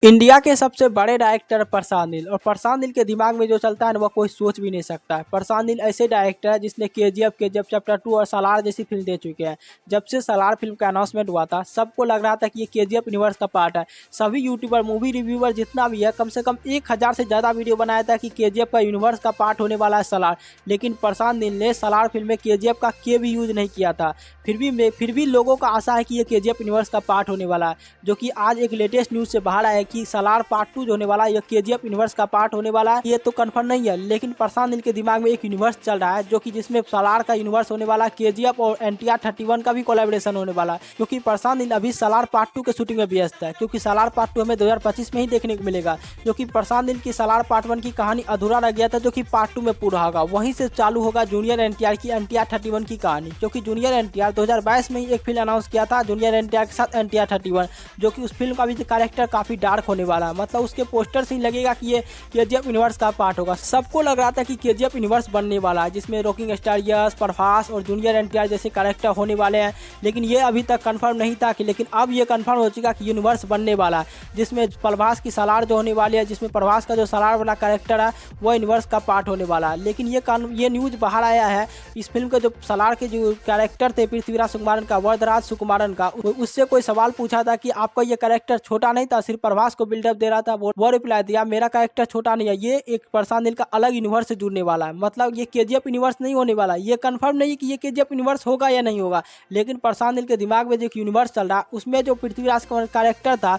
India के सबसे बड़े डायरेक्टर प्रशांत नील। और प्रशांत नील के दिमाग में जो चलता है ना वह कोई सोच भी नहीं सकता है। प्रशांत नील ऐसे डायरेक्टर है जिसने केजीएफ चैप्टर 2 और सालार जैसी फिल्म दे चुके हैं। जब से सालार फिल्म का अनाउंसमेंट हुआ था सबको लग रहा था कि ये केजीएफ यूनिवर्स का पार्ट है। सभी यूट्यूबर, मूवी रिव्यूअर जितना भी है कम से कम 1000 से ज़्यादा वीडियो बनाया था कि केजीएफ का यूनिवर्स का पार्ट होने वाला है सालार। लेकिन प्रशांत नील ने सालार फिल्म में केजीएफ का के भी यूज नहीं किया था। फिर भी लोगों का आशा है कि ये केजीएफ यूनिवर्स का पार्ट होने वाला है, जो कि आज एक लेटेस्ट न्यूज़ से बाहर आया कि सालार पार्ट 2 जो होने वाला है ये केजीएफ यूनिवर्स का पार्ट होने वाला है। ये तो कंफर्म नहीं है, लेकिन प्रशांत नील के दिमाग में एक यूनिवर्स चल रहा है जो कि जिसमें सालार का यूनिवर्स होने वाला है, केजीएफ और एनटीआर 31 का भी कोलैबोरेशन होने वाला है। क्योंकि प्रशांत नील अभी सालार पार्ट 2 के शूटिंग में व्यस्त है, क्योंकि सालार पार्ट 2 हमें 2025 में ही देखने को मिलेगा। जो कि प्रशांत नील की सालार पार्ट 1 की कहानी अधूरा रह गया था, जो कि पार्ट 2 में पूरा होगा। वहीं से चालू होगा जूनियर एनटीआर की एनटीआर 31 की कहानी, क्योंकि जूनियर एनटीआर 2022 में ही एक फिल्म अनाउंस किया था जूनियर एनटीआर के साथ एनटीआर 31, जो कि उस फिल्म का भी कैरेक्टर काफी डार्क होने वाला है। मतलब उसके पोस्टर से ही लगेगा कि ये केजीएफ यूनिवर्स का पार्ट होगा। सबको लग रहा था कि केजीएफ यूनिवर्स बनने वाला है, जिसमें रॉकिंग स्टार यश, प्रभास और जूनियर एनटीआर जैसे कैरेक्टर होने वाले हैं। लेकिन ये अभी तक कंफर्म नहीं था लेकिन अब ये कंफर्म हो चुका कि यूनिवर्स बनने वाला है, जिसमें प्रभास की सालार जो होने वाली है, जिसमें प्रभास का जो सालार वाला कैरेक्टर है वो यूनिवर्स का पार्ट होने वाला है। लेकिन ये न्यूज़ बाहर आया है इस फिल्म के जो सालार के जो कैरेक्टर थे पृथ्वीराज सुकुमारन का, वरदराज सुकुमारन का, उससे कोई सवाल पूछा था कि आपका ये कैरेक्टर छोटा नहीं था, सिर्फ प्रभास को बिल्डअप दे रहा था। वो रिप्लाई दिया मेरा कैरेक्टर छोटा नहीं है, ये एक प्रशांत नील का अलग यूनिवर्स से जुड़ने वाला है। मतलब ये केजीएफ यूनिवर्स नहीं होने वाला, ये कंफर्म नहीं है कि ये केजीएफ यूनिवर्स होगा या नहीं होगा। लेकिन प्रशांत नील के दिमाग में जो यूनिवर्स चल रहा है उसमें जो पृथ्वीराज का कैरेक्टर था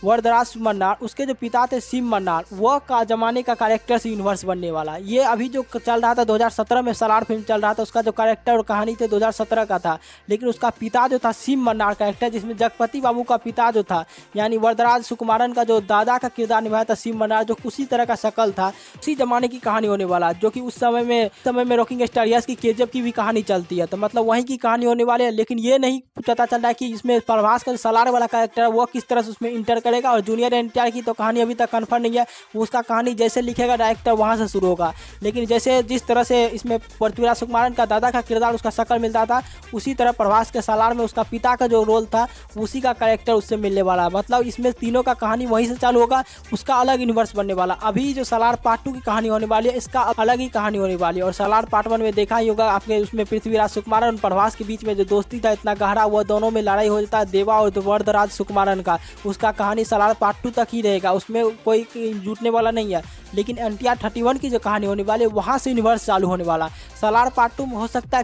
वरदराज मन्नार, उसके जो पिता थे शिव मन्नार, वह का जमाने का कैरेक्टर से यूनिवर्स बनने वाला है। ये अभी जो चल रहा था 2017 में सालार फिल्म चल रहा था, उसका जो कैरेक्टर और कहानी थे 2017 का था। लेकिन उसका पिता जो था शिव मन्नार कैरेक्टर, जिसमें जगपति बाबू का पिता जो था यानी वरदराज सुकुमारन का जो दादा का किरदार निभाया था शिव मन्नार, जो उसी तरह का शक्ल था, उसी जमाने की कहानी होने वाला है। जो कि उस समय में रॉकिंग स्टार यश की केजीएफ की भी कहानी चलती है, तो मतलब वहीं की कहानी होने वाली है। लेकिन ये नहीं पता चल रहा है कि इसमें प्रभास का जो सालार वाला कैरेक्टर है वो किस तरह से उसमें इंटर करेगा। और जूनियर एनटीआर की तो कहानी अभी तक कंफर्म नहीं है, उसका कहानी जैसे लिखेगा डायरेक्टर वहां से शुरू होगा। लेकिन जिस तरह से इसमें पृथ्वीराज सुकुमारन का दादा का किरदार उसका शक्ल मिलता था, उसी तरह प्रभास के सालार में उसका पिता का जो रोल था उसी का कैरेक्टर उससे मिलने वाला है। मतलब इसमें तीनों का कहानी वहीं से चालू होगा, उसका अलग यूनिवर्स बनने वाला। अभी जो सालार पार्ट 2 की कहानी होने वाली है इसका अलग ही कहानी होने वाली है। और सालार पार्ट 1 में देखा ही होगा आपने, उसमें पृथ्वीराज सुकुमारन और प्रभास के बीच में जो दोस्ती था इतना गहरा, वह दोनों में लड़ाई हो जाता है देवा और वरदराज सुकुमारन का, उसका कहानी सालार पार्ट 2 तक ही रहेगा, उसमें कोई जुटने वाला नहीं है। लेकिन एनटीआर 31 की जो कहानी होने वाली है वहाँ से यूनिवर्स चालू होने वाला। सालार पार्ट 2 में हो सकता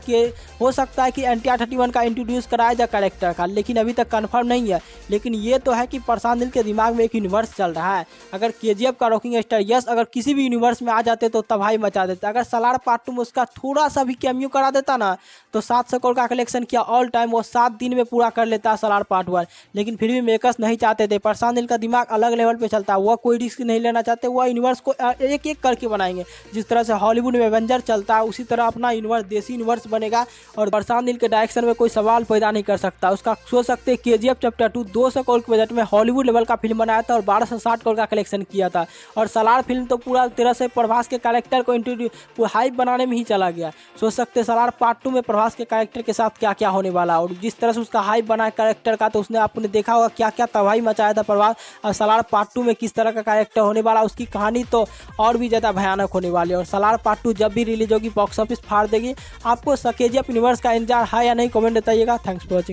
है कि एनटीआर 31 का इंट्रोड्यूस कराया जाए कैरेक्टर का, लेकिन अभी तक कंफर्म नहीं है। लेकिन ये तो है कि प्रशांत नील के दिमाग में एक यूनिवर्स चल रहा है। अगर केजीएफ का रॉकिंग स्टार यश अगर किसी भी यूनिवर्स में आ जाते तो तबाही मचा देते। अगर सालार पार्ट 2 में उसका थोड़ा सा भी कैमियो करा देता ना तो 700 करोड़ का कलेक्शन किया ऑल टाइम वो 7 दिन में पूरा कर लेता सालार पार्ट 1। लेकिन फिर भी मेकर्स नहीं चाहते थे। प्रशांत नील का दिमाग अलग लेवल पे चलता है, वह कोई रिस्क नहीं लेना चाहते, वह यूनिवर्स को एक एक करके बनाएंगे। जिस तरह से हॉलीवुड में एवेंजर चलता है उसी तरह अपना यूनिवर्स, देसी यूनिवर्स बनेगा। और प्रशांत नील के डायरेक्शन में कोई सवाल पैदा नहीं कर सकता। उसका सोच सकते हैं केजीएफ चैप्टर 2 200 करोड़ के बजट में हॉलीवुड लेवल का फिल्म बनाया था और 1260 करोड़ का कलेक्शन किया था। और सालार फिल्म तो पूरा तरह से प्रभास के कैरेक्टर को इंट्रोड्यूस हाइप बनाने में ही चला गया। सोच सकते हैं सालार पार्ट 2 में प्रभास के कैरेक्टर के साथ क्या क्या होने वाला। और जिस तरह से उसका हाइप बना कैरेक्टर का, तो उसने आपने देखा होगा क्या क्या तबाही मचाया था प्रभास। और सालार पार्ट 2 में किस तरह का कैरेक्टर होने वाला, उसकी कहानी तो और भी ज़्यादा भयानक होने वाली है। और सालार पार्ट 2 जब भी रिलीज होगी बॉक्स ऑफिस फाड़ देगी। आपको केजीएफ यूनिवर्स का इंतजार है या नहीं, कमेंट बताइएगा। Thanks for watching.